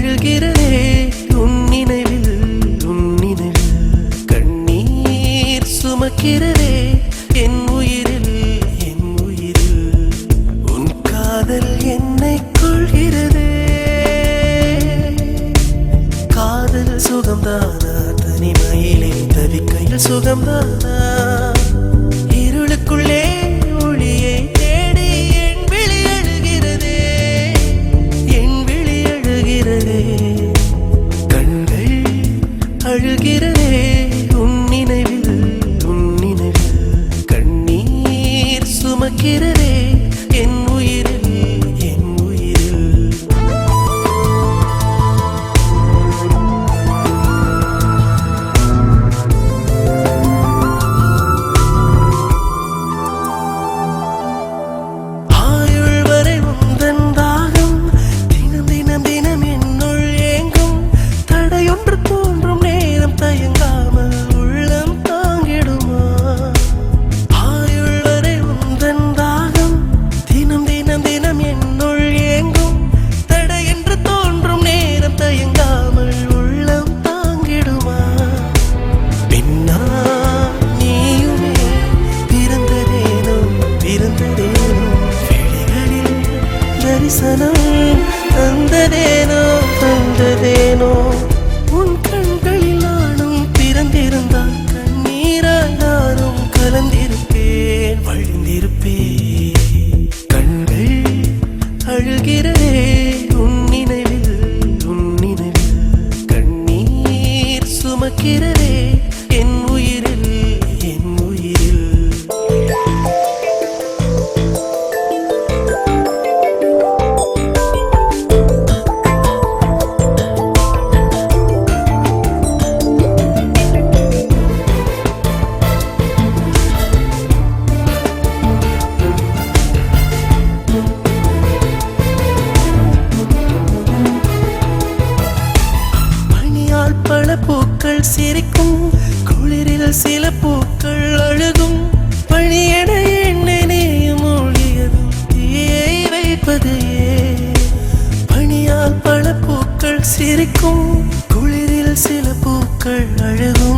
அழுகிறதே உன் நினைவில் கண்ணீர் சுமக்கிறதே என் உயிரில் உன் காதல் என்னை கொள்கிறதே. காதல் சுகம்தானா, தனிமையிலே தவிக்கையில் சுகம்தானா, இருளுக்குள்ளே ஒளியை தேடி என் விழி அழுகிறதே, கண்கள் அழுகிறதே உன் நினைவில் கண்ணீர் சுமக்கிறதே என் உயிரில் தந்ததேனோ உன் கண்களில் நானும் பிறந்திருந்தால் கண்ணீராய் நானும் கலந்திருப்பேன், வழிந்திருப்பேன். கண்கள் அழுகிறதே உன் நினைவில் கண்ணீர் சுமக்கிறதே என் உயிரில் பூக்கள் சிரிக்கும், குளிரில் சில பூக்கள் அழுகும், பணியென எண்ணெயும் ஒழியதும் தீயை வைப்பது பணியால் பல பூக்கள் சிரிக்கும், குளிரில் சில பூக்கள் அழுகும்.